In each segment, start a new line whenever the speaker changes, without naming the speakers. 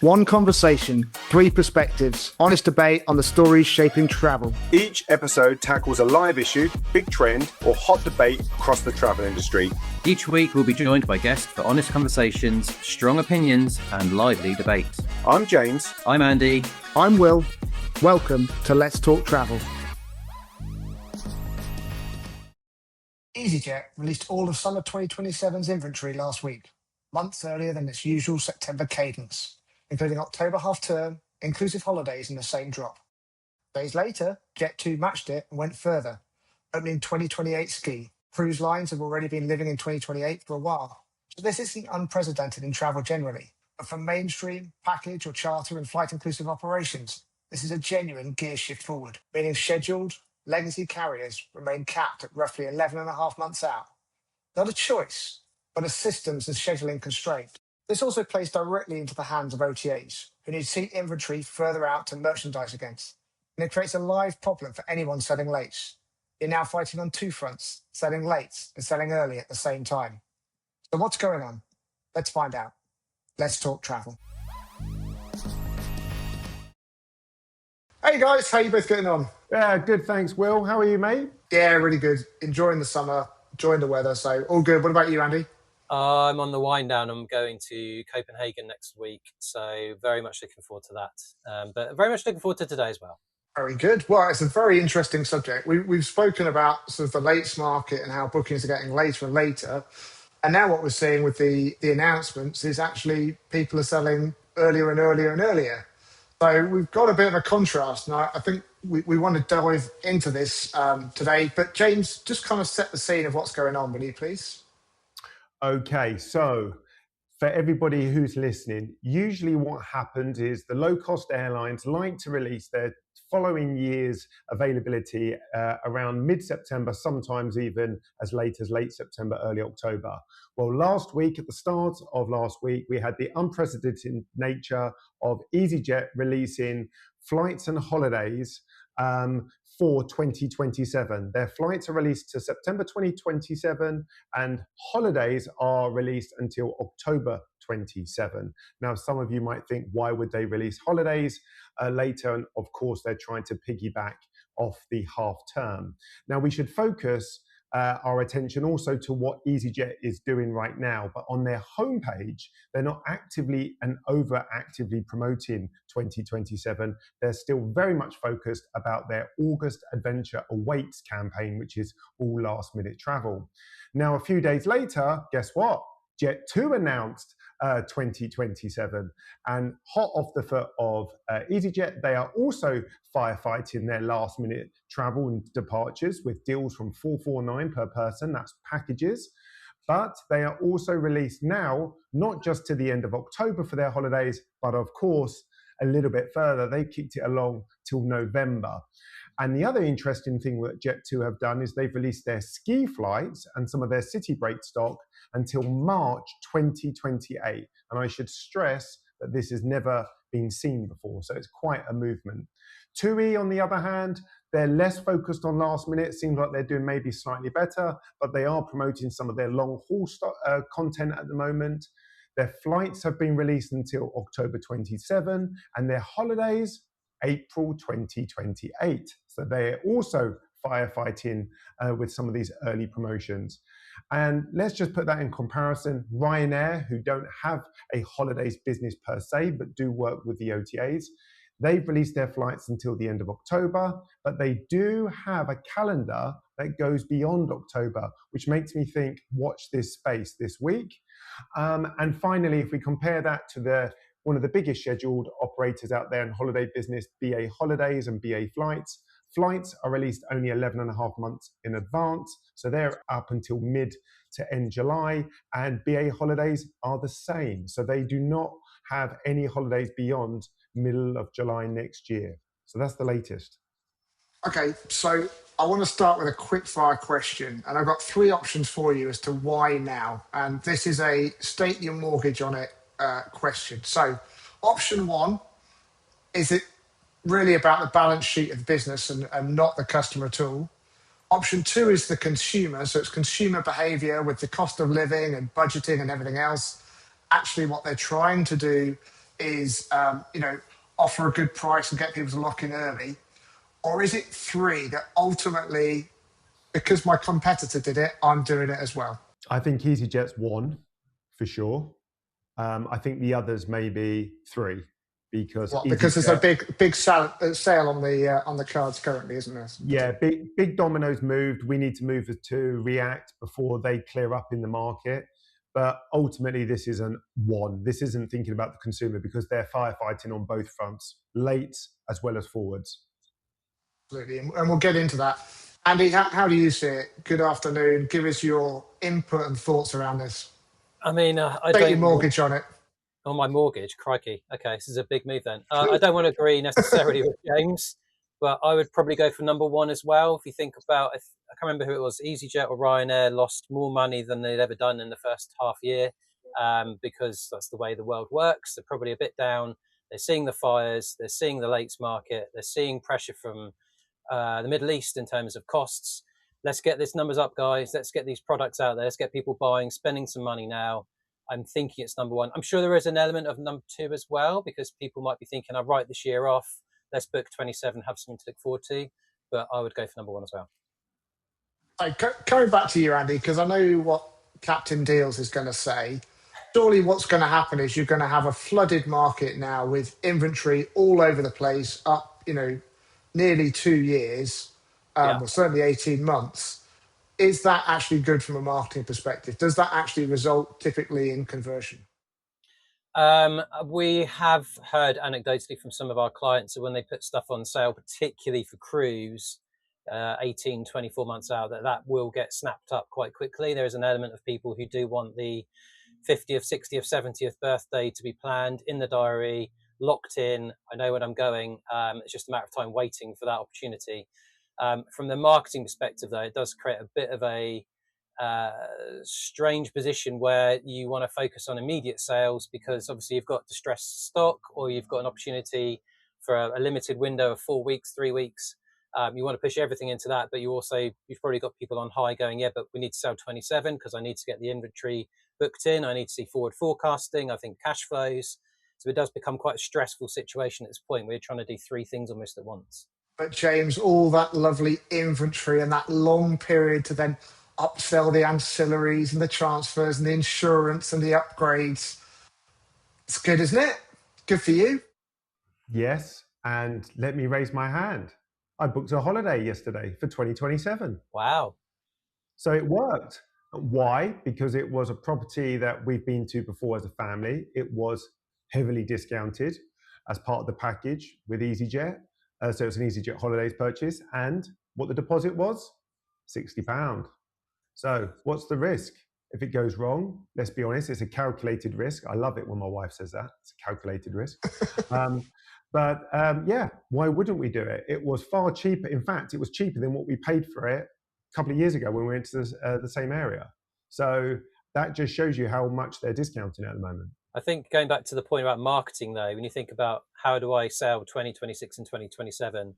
One conversation, three perspectives, honest debate on the stories shaping travel.
Each episode tackles a live issue, big trend, or hot debate across the travel industry.
Each week we'll be joined by guests for honest conversations, strong opinions, and lively debate.
I'm James.
I'm Andy.
I'm Will. Welcome to Let's Talk Travel.
EasyJet released all of summer 2027's inventory last week, months earlier than its usual September cadence, including October half-term, inclusive holidays in the same drop. Days later, Jet2 matched it and went further, opening 2028 ski. Cruise lines have already been living in 2028 for a while, so this isn't unprecedented in travel generally. But for mainstream, package or charter and flight-inclusive operations, this is a genuine gear shift forward, meaning scheduled, legacy carriers remain capped at roughly 11 and a half months out. Not a choice, but a systems and scheduling constraint. This also plays directly into the hands of OTAs, who need seat inventory further out to merchandise against. And it creates a live problem for anyone selling lates. You're now fighting on two fronts, selling lates and selling early at the same time. So what's going on? Let's find out. Let's talk travel. Hey guys, how you both getting on?
Yeah, good, thanks, Will. How are you, mate?
Yeah, really good. Enjoying the summer, enjoying the weather, so all good. What about you, Andy?
I'm on the wind down. I'm going to Copenhagen next week, so very much looking forward to that. But very much looking forward to today as well.
Very good. Well, it's a very interesting subject. We've spoken about sort of the lates market and how bookings are getting later and later. And now what we're seeing with the announcements is actually people are selling earlier and earlier and earlier. So we've got a bit of a contrast. And I think we want to dive into this today. But James, just kind of set the scene of what's going on, will you please?
Okay, so for everybody who's listening, usually what happens is the low-cost airlines like to release their following year's availability around mid-September, sometimes even as late September, early October. Well, last week, at the start of last week, we had the unprecedented nature of EasyJet releasing flights and holidays for 2027. Their flights are released to September 2027 and holidays are released until October 27. Now, some of you might think, why would they release holidays later? And of course, they're trying to piggyback off the half term. Now, we should focus our attention also to what EasyJet is doing right now. But on their homepage, they're not actively and over-actively promoting 2027. They're still very much focused about their August Adventure Awaits campaign, which is all last-minute travel. Now, a few days later, guess what? Jet2 announced 2027, and hot off the foot of EasyJet, they are also firefighting their last minute travel and departures with deals from $449 per person, that's packages. But they are also released now, not just to the end of October for their holidays, but of course, a little bit further. They kicked it along till November. And the other interesting thing that Jet2 have done is they've released their ski flights and some of their city break stock until March 2028. And I should stress that this has never been seen before, so it's quite a movement. TUI, on the other hand, they're less focused on last minute. Seems like they're doing maybe slightly better, but they are promoting some of their long haul content at the moment. Their flights have been released until October 27, and their holidays, April 2028. So they're also firefighting with some of these early promotions. And let's just put that in comparison. Ryanair, who don't have a holidays business per se, but do work with the OTAs, they've released their flights until the end of October, but they do have a calendar that goes beyond October, which makes me think, watch this space this week. And finally, if we compare that to one of the biggest scheduled operators out there in holiday business, BA Holidays and BA Flights. Flights are released only 11 and a half months in advance, so they're up until mid to end July, and BA Holidays are the same. So they do not have any holidays beyond middle of July next year. So that's the latest.
Okay, so I want to start with a quick fire question, and I've got three options for you as to why now. And this is a state your mortgage on it question. So option one, is it really about the balance sheet of the business and not the customer at all? Option two is the consumer. So it's consumer behavior with the cost of living and budgeting and everything else. Actually, what they're trying to do is, offer a good price and get people to lock in early? Or is it 3 that ultimately, because my competitor did it, I'm doing it as well?
I think EasyJet's 1 for sure. I think the others may be 3 because
Because there's a big sale on the cards currently, isn't there?
Yeah, big dominoes moved. We need to move to react before they clear up in the market. But ultimately, this isn't 1. This isn't thinking about the consumer because they're firefighting on both fronts, late as well as forwards.
Absolutely, and we'll get into that. Andy, how do you see it? Good afternoon. Give us your input and thoughts around this.
I mean, I
Take
don't
your mortgage on it.
on my mortgage. Crikey. Okay, this is a big move then. I don't want to agree necessarily with James, but I would probably go for number 1 as well. If you think about, I can't remember who it was, EasyJet or Ryanair lost more money than they'd ever done in the first half year, because that's the way the world works. They're probably a bit down. They're seeing the fires. They're seeing the lates market. They're seeing pressure from the Middle East in terms of costs. Let's get these numbers up, guys. Let's get these products out there. Let's get people buying, spending some money now. I'm thinking it's number 1. I'm sure there is an element of number 2 as well, because people might be thinking, I'll write this year off. Let's book 27, have something to look forward to. But I would go for number 1 as well.
Coming back to you, Andy, because I know what Captain Deals is going to say. Surely what's going to happen is you're going to have a flooded market now with inventory all over the place, up, nearly 2 years, or certainly 18 months. Is that actually good from a marketing perspective? Does that actually result typically in conversion?
We have heard anecdotally from some of our clients that when they put stuff on sale, particularly for cruise, 18, 24 months out, that will get snapped up quite quickly. There is an element of people who do want the 50th, 60th, 70th birthday to be planned in the diary, locked in. I know when I'm going. It's just a matter of time waiting for that opportunity. From the marketing perspective, though, it does create a bit of a strange position where you want to focus on immediate sales because obviously you've got distressed stock or you've got an opportunity for a limited window of 4 weeks, 3 weeks. You want to push everything into that, but you've probably got people on high going, yeah, but we need to sell 27 because I need to get the inventory booked in. I need to see forward forecasting. I think cash flows. So it does become quite a stressful situation at this point where you're trying to do 3 things almost at once.
But James, all that lovely inventory and that long period to then upsell the ancillaries and the transfers and the insurance and the upgrades. It's good, isn't it? Good for you.
Yes, and let me raise my hand. I booked a holiday yesterday for 2027.
Wow.
So it worked. Why? Because it was a property that we've been to before as a family. It was heavily discounted as part of the package with EasyJet. So it's an EasyJet holidays purchase. And what the deposit was? £60. So what's the risk? If it goes wrong, let's be honest, it's a calculated risk. I love it when my wife says that. It's a calculated risk. Yeah, why wouldn't we do it? It was far cheaper. In fact, it was cheaper than what we paid for it a couple of years ago when we went to the same area. So that just shows you how much they're discounting at the moment.
I think going back to the point about marketing, though, when you think about how do I sell 2026 and 2027,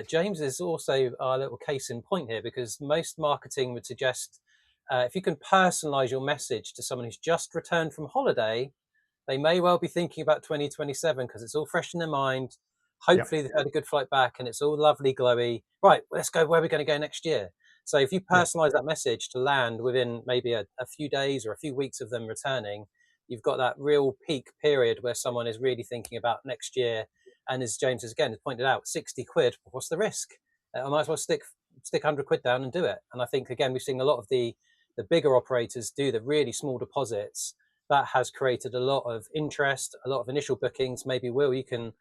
James is also our little case in point here, because most marketing would suggest if you can personalize your message to someone who's just returned from holiday, they may well be thinking about 2027 because it's all fresh in their mind. Hopefully they've had a good flight back and it's all lovely, glowy. Right, let's go. Where are we going to go next year? So if you personalize that message to land within maybe a few days or a few weeks of them returning, you've got that real peak period where someone is really thinking about next year. And as James has again pointed out, 60 quid, what's the risk? I might as well stick 100 quid down and do it. And I think, again, we've seen a lot of the bigger operators do the really small deposits. That has created a lot of interest, a lot of initial bookings. Maybe, Will, you can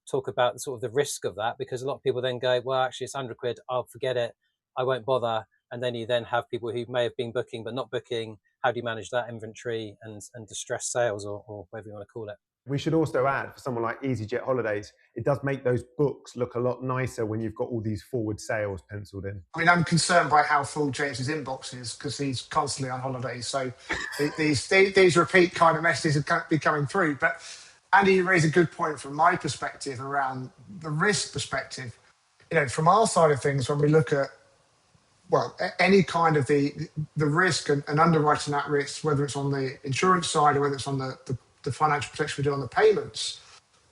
talk about the sort of the risk of that, because a lot of people then go, well, actually, it's 100 quid. I'll forget it. I won't bother. And then you then have people who may have been booking but not booking. How do you manage that inventory and distress sales, or whatever you want to call it?
We should also add, for someone like EasyJet Holidays, it does make those books look a lot nicer when you've got all these forward sales penciled in.
I mean, I'm concerned by how full James's inbox is because he's constantly on holidays. So these repeat kind of messages are be coming through. But Andy, you raise a good point from my perspective around the risk perspective. From our side of things, when we look at any kind of the risk and underwriting that risk, whether it's on the insurance side or whether it's on the the financial protection we do on the payments.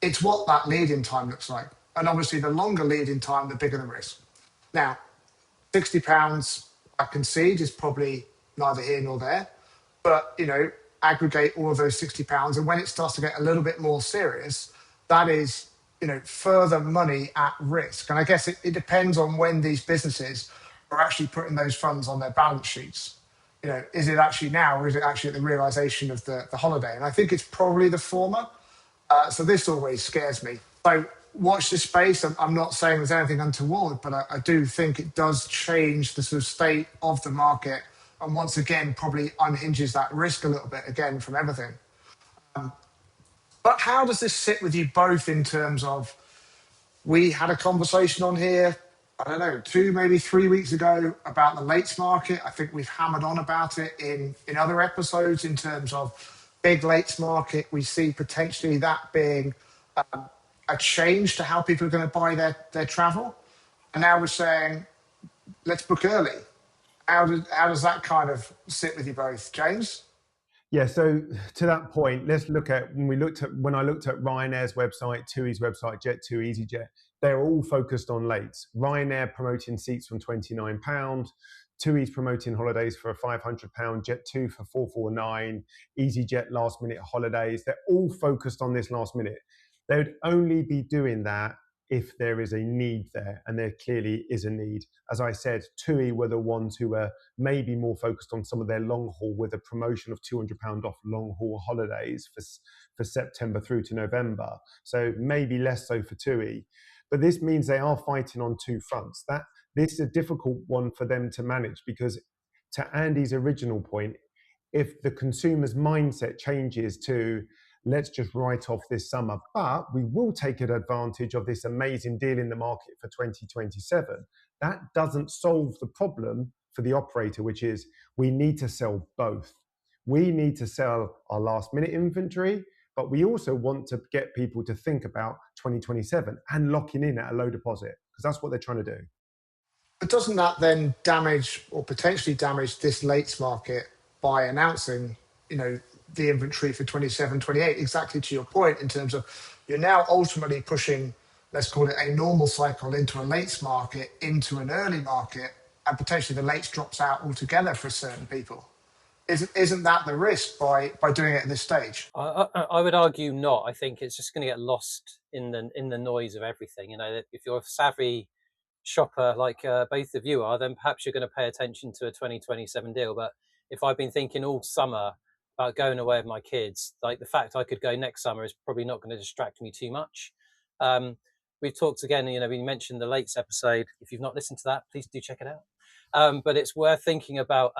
It's what that lead-in time looks like. And obviously, the longer lead-in time, the bigger the risk. Now, £60, I concede, is probably neither here nor there. But, aggregate all of those £60. And when it starts to get a little bit more serious, that is, further money at risk. And I guess it depends on when these businesses are actually putting those funds on their balance sheets. Is it actually now, or is it actually at the realization of the holiday? And I think it's probably the former. So this always scares me. So watch this space. I'm not saying there's anything untoward, but I do think it does change the sort of state of the market, and once again probably unhinges that risk a little bit again from everything. But how does this sit with you both in terms of, we had a conversation on here, I don't know, 2, maybe 3 weeks ago about the lates market. I think we've hammered on about it in other episodes in terms of big lates market. We see potentially that being a change to how people are going to buy their travel. And now we're saying, let's book early. How does that kind of sit with you both, James?
Yeah, so to that point, let's look at when I looked at Ryanair's website, TUI's website, Jet2, EasyJet. They're all focused on lates. Ryanair promoting seats from £29, TUI's promoting holidays for £500, Jet2 for £449, EasyJet last minute holidays. They're all focused on this last minute. They would only be doing that if there is a need there, and there clearly is a need. As I said, TUI were the ones who were maybe more focused on some of their long haul with a promotion of £200 off long haul holidays for September through to November. So maybe less so for TUI. But this means they are fighting on two fronts. This is a difficult one for them to manage, because to Andy's original point, if the consumer's mindset changes to, let's just write off this summer, but we will take advantage of this amazing deal in the market for 2027. That doesn't solve the problem for the operator, which is we need to sell both. We need to sell our last minute inventory, but we also want to get people to think about 2027 and locking in at a low deposit, because that's what they're trying to do.
But doesn't that then damage or potentially damage this lates market by announcing, the inventory for 27, 28, exactly to your point, in terms of you're now ultimately pushing, let's call it a normal cycle, into a lates market, into an early market, and potentially the lates drops out altogether for certain people. Isn't that the risk by doing it at this stage?
I would argue not. I think it's just going to get lost in the noise of everything. If you're a savvy shopper like both of you are, then perhaps you're going to pay attention to a 2027 deal. But if I've been thinking all summer about going away with my kids, like the fact I could go next summer is probably not going to distract me too much. We've talked again, we mentioned the lates episode. If you've not listened to that, please do check it out. But it's worth thinking about,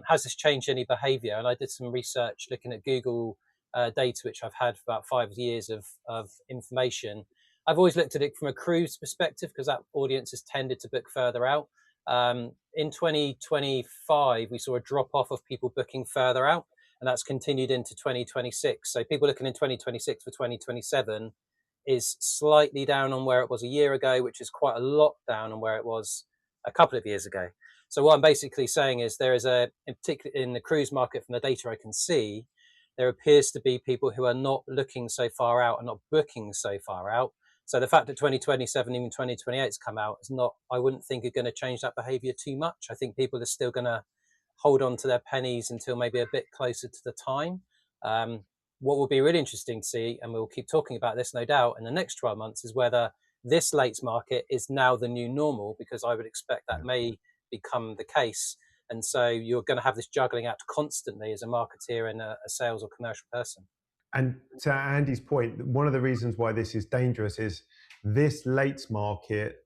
has this changed any behavior? And I did some research looking at Google data, which I've had for about 5 years of information. I've always looked at it from a cruise perspective, because that audience has tended to book further out. In 2025, we saw a drop off of people booking further out, and that's continued into 2026. So people looking in 2026 for 2027 is slightly down on where it was a year ago, which is quite a lot down on where it was a couple of years ago. So what I'm basically saying is there is in particular in the cruise market, from the data I can see, there appears to be people who are not looking so far out and not booking so far out. So the fact that 2027, even 2028 has come out is not, I wouldn't think, are going to change that behavior too much. I think people are still going to hold on to their pennies until maybe a bit closer to the time. What will be really interesting to see, and we'll keep talking about this no doubt in the next 12 months, is whether this lates market is now the new normal, because I would expect that may become the case. And so you're going to have this juggling act constantly as a marketeer and a sales or commercial person.
And to Andy's point, one of the reasons why this is dangerous is this lates market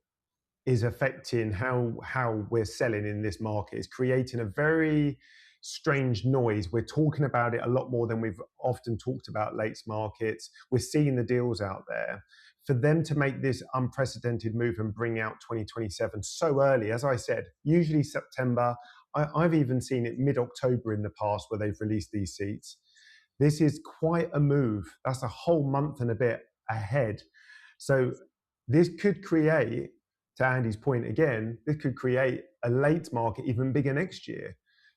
is affecting how we're selling in this market. It's creating a very strange noise. We're talking about it a lot more than we've often talked about lates markets. We're seeing the deals out there. For them to make this unprecedented move and bring out 2027 so early, as I said, usually September. I've even seen it mid-October in the past where they've released these seats. This is quite a move. That's a whole month and a bit ahead. So this could create, to Andy's point again, this could create a late market even bigger next year,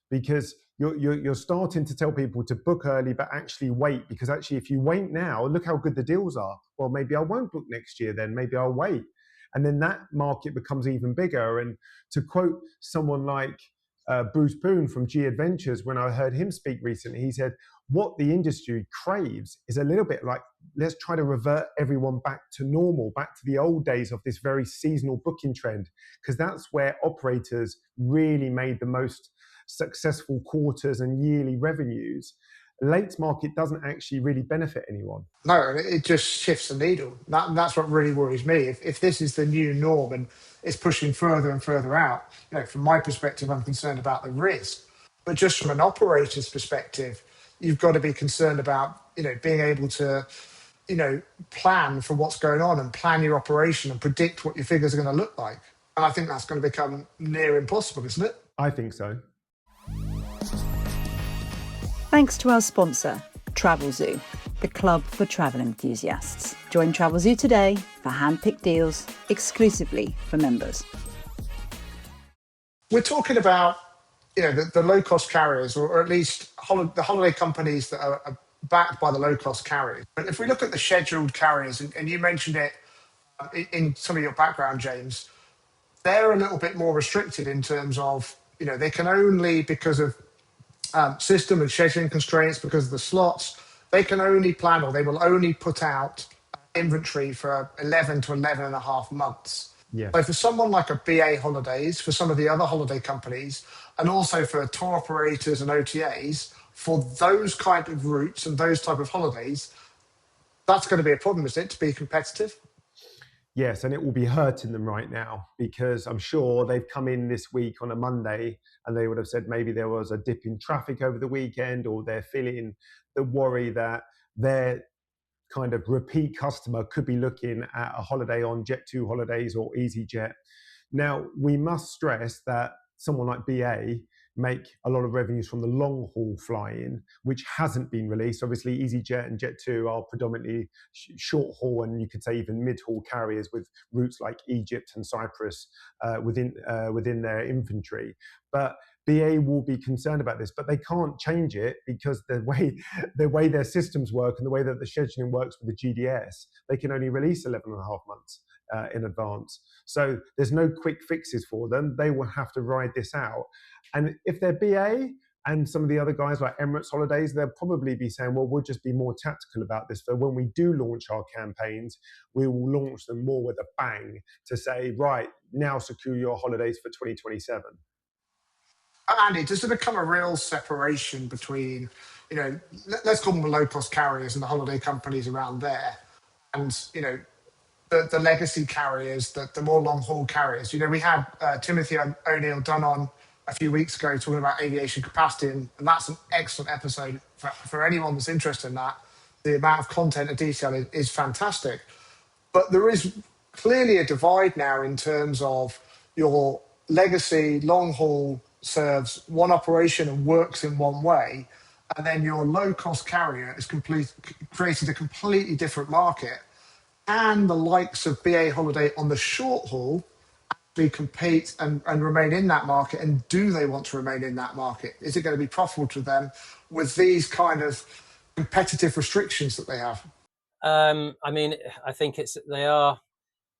because you're starting to tell people to book early, but actually wait, because actually if you wait now, look how good the deals are. Well, maybe I won't book next year then, maybe I'll wait. And then that market becomes even bigger. And to quote someone like Bruce Boone from G Adventures, when I heard him speak recently, he said, what the industry craves is a little bit like, let's try to revert everyone back to normal, back to the old days of this very seasonal booking trend, because that's where operators really made the most successful quarters and yearly revenues. Late market doesn't actually really benefit anyone.
No, it just shifts the needle. That's what really worries me. If this is the new norm and it's pushing further and further out, from my perspective, I'm concerned about the risk. But just from an operator's perspective, you've got to be concerned about, being able to, plan for what's going on and plan your operation and predict what your figures are going to look like. And I think that's going to become near impossible, isn't it?
I think so.
Thanks to our sponsor, Travelzoo, the club for travel enthusiasts. Join Travelzoo today for hand-picked deals exclusively for members.
We're talking about, the low-cost carriers, or at least the holiday companies that are backed by the low-cost carriers. But if we look at the scheduled carriers, and you mentioned it in some of your background, James, they're a little bit more restricted in terms of, they can only, because of system and scheduling constraints, because of the slots, they can only plan, or they will only put out inventory for 11 to 11 and a half months.
Yes.
So for someone like a BA Holidays, for some of the other holiday companies, and also for tour operators and OTAs, for those kind of routes and those type of holidays, that's going to be a problem, isn't it, to be competitive?
Yes, and it will be hurting them right now, because I'm sure they've come in this week on a Monday and they would have said maybe there was a dip in traffic over the weekend, or they're feeling the worry that their kind of repeat customer could be looking at a holiday on Jet2 Holidays or EasyJet. Now, we must stress that someone like BA make a lot of revenues from the long haul flying, which hasn't been released. Obviously, EasyJet and Jet2 are predominantly short haul, and you could say even mid haul carriers with routes like Egypt and Cyprus within their inventory. But BA will be concerned about this, but they can't change it, because the way their systems work and the way that the scheduling works with the GDS, they can only release 11 and a half months in advance. So there's no quick fixes for them. They will have to ride this out. And if they're BA and some of the other guys like Emirates Holidays, they'll probably be saying, well, we'll just be more tactical about this. So when we do launch our campaigns, we will launch them more with a bang to say, right, now secure your holidays for 2027.
Andy, does it become a real separation between, let's call them the low-cost carriers and the holiday companies around there, and, the legacy carriers, the more long-haul carriers? We had Timothy O'Neill done on a few weeks ago talking about aviation capacity, and that's an excellent episode for anyone that's interested in that. The amount of content and detail is fantastic. But there is clearly a divide now in terms of your legacy long haul serves one operation and works in one way, and then your low cost carrier has created a completely different market. And the likes of BA Holiday on the short haul actually compete and remain in that market. And do they want to remain in that market? Is it going to be profitable to them with these kind of competitive restrictions that they have?
I think they are.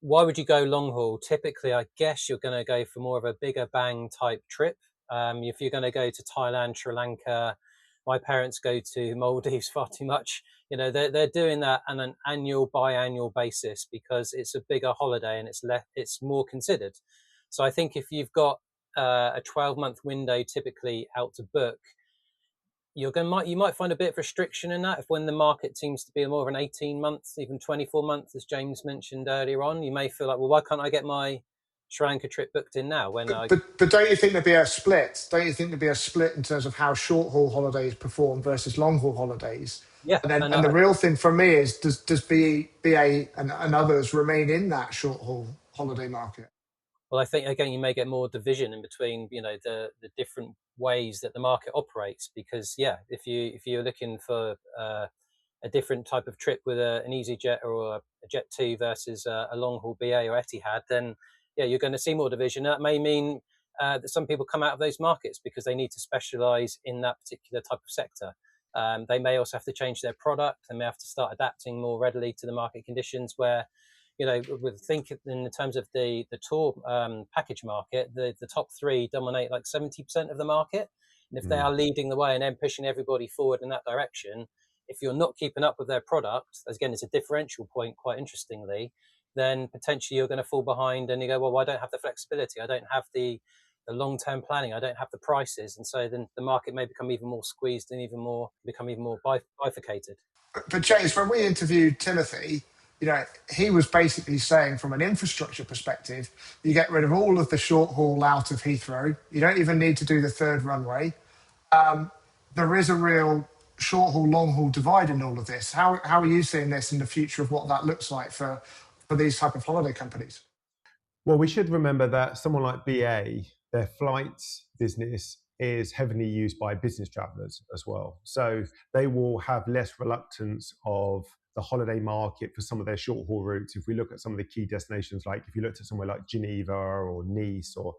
Why would you go long haul? Typically, I guess you're going to go for more of a bigger bang type trip. If you're going to go to Thailand, Sri Lanka, my parents go to Maldives far too much. They're doing that on an biannual basis, because it's a bigger holiday and it's more considered. So I think if you've got a 12-month window typically out to book, you might find a bit of restriction in that. If when the market seems to be more of an 18 months, even 24 months, as James mentioned earlier on, you may feel like, well, why can't I get my Sri Lanka trip booked in now?
But don't you think there'd be a split? Don't you think there'd be a split in terms of how short haul holidays perform versus long haul holidays?
Yeah.
And the real thing for me is, does BA and others remain in that short haul holiday market?
Well, I think, again, you may get more division in between, the different ways that the market operates, because, if you're looking for a different type of trip with an EasyJet or a Jet2 versus a long haul BA or Etihad, then you're going to see more division. That may mean that some people come out of those markets because they need to specialize in that particular type of sector. They may also have to change their product. They may have to start adapting more readily to the market conditions where, with think in terms of the tour package market, the top three dominate like 70% of the market. And if they are leading the way and then pushing everybody forward in that direction, if you're not keeping up with their product, again, it's a differential point, quite interestingly, then potentially you're going to fall behind and you go, well, I don't have the flexibility. I don't have the long-term planning. I don't have the prices. And so then the market may become even more squeezed and become even more bifurcated.
But James, when we interviewed Timothy, he was basically saying from an infrastructure perspective, you get rid of all of the short haul out of Heathrow. You don't even need to do the third runway. There is a real short haul, long haul divide in all of this. How are you seeing this in the future of what that looks like for these type of holiday companies?
Well, we should remember that someone like BA, their flights business is heavily used by business travelers as well. So they will have less reluctance of the holiday market for some of their short haul routes. If we look at some of the key destinations, like if you looked at somewhere like Geneva or Nice or,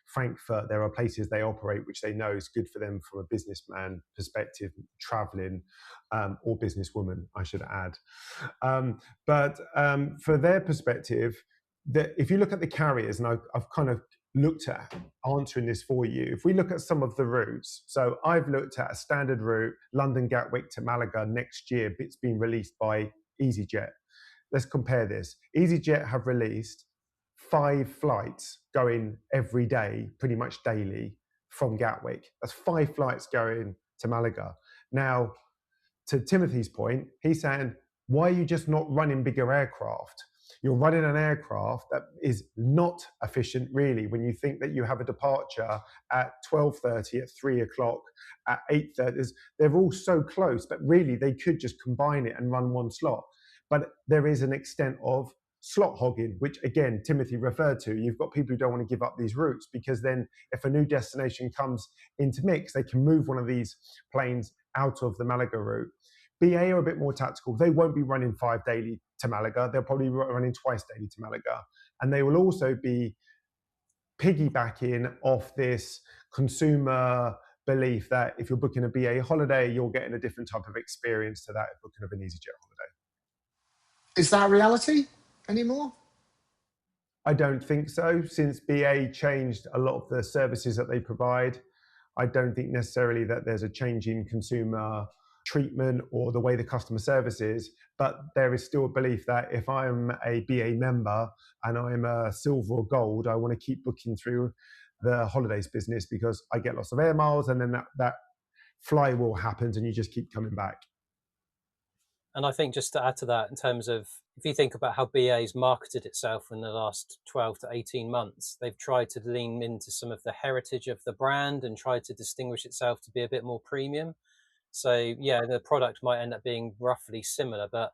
Frankfurt, there are places they operate which they know is good for them from a businessman perspective, traveling, or businesswoman, I should add. But for their perspective, if you look at the carriers, and I've kind of looked at answering this for you, if we look at some of the routes, so I've looked at a standard route, London Gatwick to Malaga next year, it's been released by EasyJet. Let's compare this. EasyJet have released 5 flights going every day, pretty much daily, from Gatwick. That's 5 flights going to Malaga. Now, to Timothy's point, he's saying, why are you just not running bigger aircraft? You're running an aircraft that is not efficient, really, when you think that you have a departure at 12:30, at 3 o'clock, at 8:30. They're all so close, but really they could just combine it and run one slot. But there is an extent of slot hogging, which again, Timothy referred to. You've got people who don't want to give up these routes because then if a new destination comes into mix, they can move one of these planes out of the Malaga route. BA are a bit more tactical. They won't be running 5 daily to Malaga. They'll probably be running twice daily to Malaga. And they will also be piggybacking off this consumer belief that if you're booking a BA holiday, you're getting a different type of experience to that booking of an EasyJet holiday.
Is that reality anymore?
I don't think so. Since BA changed a lot of the services that they provide, I don't think necessarily that there's a change in consumer treatment or the way the customer service is, but there is still a belief that if I'm a BA member and I'm a silver or gold, I want to keep booking through the holidays business because I get lots of air miles, and then that flywheel happens and you just keep coming back.
And I think just to add to that, in terms of if you think about how BA's marketed itself in the last 12 to 18 months, they've tried to lean into some of the heritage of the brand and tried to distinguish itself to be a bit more premium. So yeah, the product might end up being roughly similar, but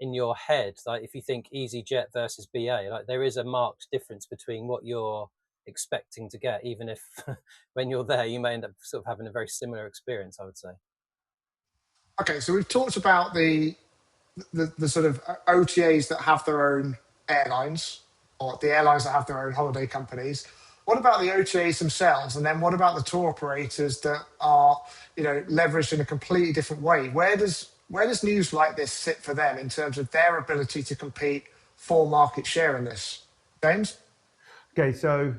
in your head, like if you think EasyJet versus BA, like there is a marked difference between what you're expecting to get, even if when you're there, you may end up sort of having a very similar experience, I would say.
Okay, so we've talked about the sort of OTAs that have their own airlines, or the airlines that have their own holiday companies. What about the OTAs themselves? And then what about the tour operators that are, leveraged in a completely different way? Where does news like this sit for them in terms of their ability to compete for market share in this? James?
Okay, so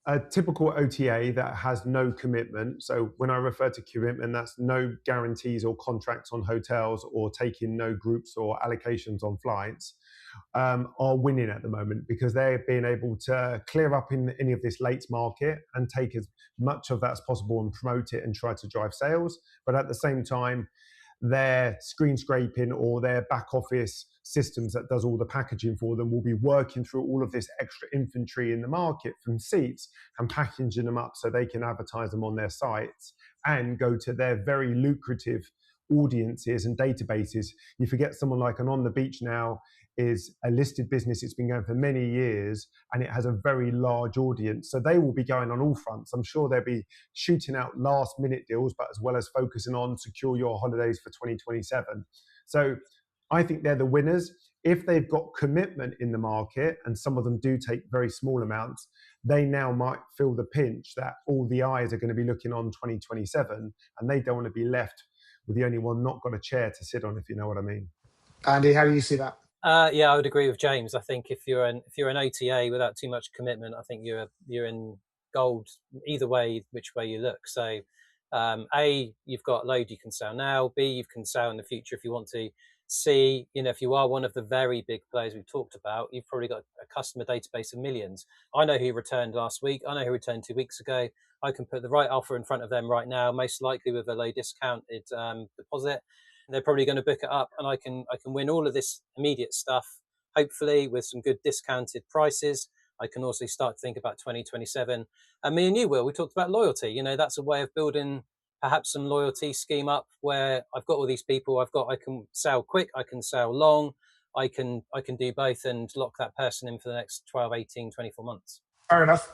a typical OTA that has no commitment. So when I refer to commitment, that's no guarantees or contracts on hotels or taking no groups or allocations on flights, are winning at the moment because they're being able to clear up in any of this late market and take as much of that as possible and promote it and try to drive sales. But at the same time, their screen scraping or their back office systems that does all the packaging for them will be working through all of this extra inventory in the market from seats and packaging them up so they can advertise them on their sites and go to their very lucrative audiences and databases. You forget someone like an On the Beach now is a listed business. It's been going for many years and it has a very large audience. So they will be going on all fronts. I'm sure they'll be shooting out last minute deals, but as well as focusing on secure your holidays for 2027. So I think they're the winners. If they've got commitment in the market, and some of them do take very small amounts, they now might feel the pinch that all the eyes are going to be looking on 2027, and they don't want to be left with the only one not got a chair to sit on, if you know what I mean.
Andy, how do you see that?
Yeah, I would agree with James. I think if you're an OTA without too much commitment, I think you're in gold either way, which way you look. So, A, you've got load you can sell now. B, you can sell in the future if you want to. C, if you are one of the very big players we've talked about, you've probably got a customer database of millions. I know who returned last week. I know who returned 2 weeks ago. I can put the right offer in front of them right now, most likely with a low discounted deposit. They're probably going to book it up, and I can win all of this immediate stuff, hopefully with some good discounted prices. I can also start to think about 2027. And me and you, Will, we talked about loyalty. That's a way of building perhaps some loyalty scheme up where I've got all these people. I can sell quick, I can sell long, I can do both and lock that person in for the next 12, 18, 24 months.
Fair enough.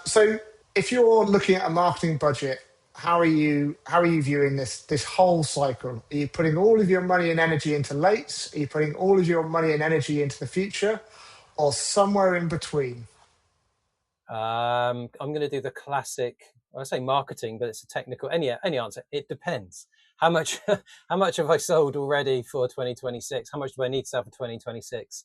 So if you're looking at a marketing budget, how are you viewing this whole cycle? Are you putting all of your money and energy into lates? Are you putting all of your money and energy into the future, or somewhere in between?
I'm going to do the classic. I say marketing, but it's a technical. Any answer. It depends. How much have I sold already for 2026? How much do I need to sell for 2026?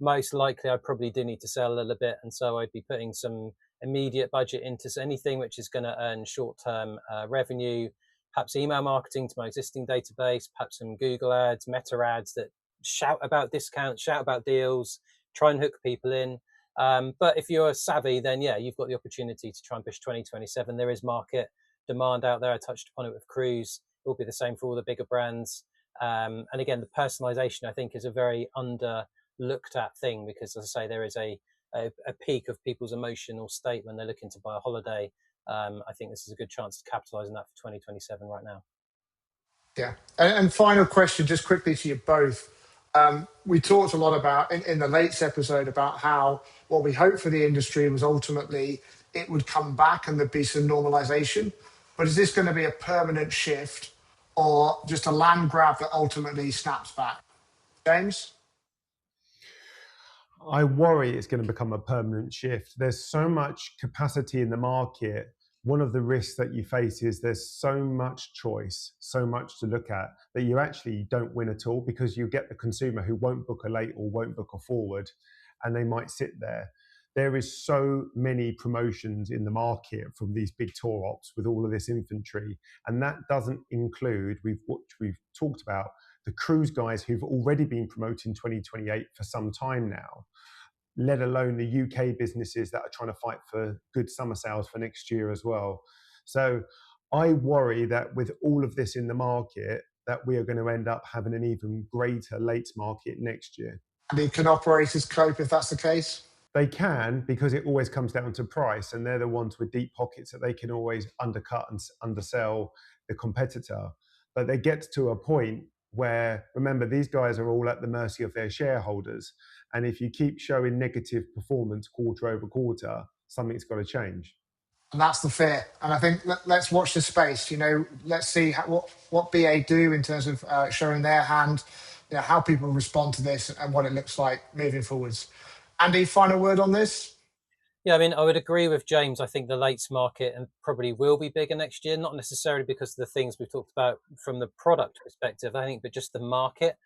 Most likely, I probably do need to sell a little bit, and so I'd be putting some immediate budget into anything which is going to earn short-term revenue. Perhaps email marketing to my existing database. Perhaps some Google ads, Meta ads that shout about discounts, shout about deals, try and hook people in. But if you're savvy, then yeah, you've got the opportunity to try and push 2027. There is market demand out there. I touched upon it with Cruise. It will be the same for all the bigger brands. And again, the personalization, I think, is a very underlooked at thing because, as I say, there is a peak of people's emotional state when they're looking to buy a holiday. I think this is a good chance to capitalize on that for 2027 right now.
Yeah. And final question, just quickly to you both. We talked a lot about in the latest episode about how what we hoped for the industry was ultimately it would come back and there'd be some normalization. But is this going to be a permanent shift or just a land grab that ultimately snaps back? James?
I worry it's going to become a permanent shift. There's so much capacity in the market. One of the risks that you face is there's so much choice, so much to look at that you actually don't win at all because you get the consumer who won't book a late or won't book a forward, and they might sit there. There is so many promotions in the market from these big tour ops with all of this inventory, and that doesn't include what we've talked about, the cruise guys who've already been promoting 2028 for some time now, let alone the UK businesses that are trying to fight for good summer sales for next year as well. So I worry that with all of this in the market, that we are going to end up having an even greater late market next year.
And can operators cope if that's the case?
They can, because it always comes down to price, and they're the ones with deep pockets that they can always undercut and undersell the competitor. But they get to a point where, remember, these guys are all at the mercy of their shareholders. And if you keep showing negative performance quarter over quarter, something's got to change.
And that's the fear. And I think let's watch the space. Let's see what BA do in terms of showing their hand, how people respond to this and what it looks like moving forwards. Andy, final word on this?
Yeah, I mean, I would agree with James. I think the lates market and probably will be bigger next year, not necessarily because of the things we've talked about from the product perspective, I think, but just the market.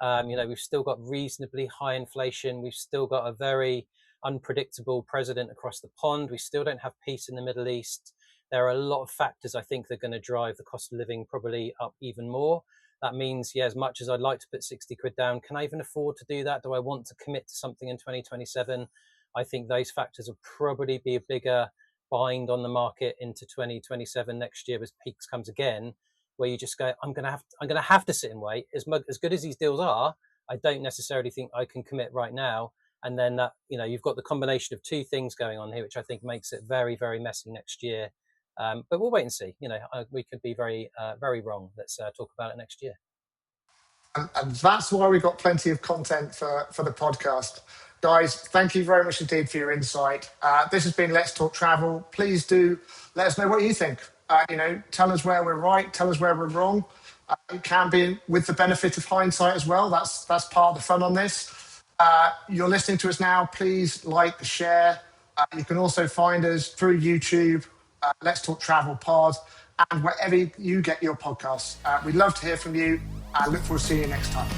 We've still got reasonably high inflation. We've still got a very unpredictable president across the pond. We still don't have peace in the Middle East. There are a lot of factors I think that are going to drive the cost of living probably up even more. That means, yeah, as much as I'd like to put 60 quid down, can I even afford to do that? Do I want to commit to something in 2027? I think those factors will probably be a bigger bind on the market into 2027 next year as peaks comes again, where you just go, I'm going to have to sit and wait. As good as these deals are, I don't necessarily think I can commit right now. And then that, you've got the combination of two things going on here, which I think makes it very, very messy next year. But we'll wait and see. We could be very, very wrong. Let's talk about it next year.
And that's why we've got plenty of content for the podcast. Guys, thank you very much indeed for your insight. This has been Let's Talk Travel. Please do let us know what you think. Tell us where we're right, tell us where we're wrong. It can be with the benefit of hindsight as well. That's part of the fun on this. You're listening to us now. Please like, share, You can also find us through YouTube, Let's Talk Travel Pod, and wherever you get your podcasts. We'd love to hear from you and look forward to seeing you next time.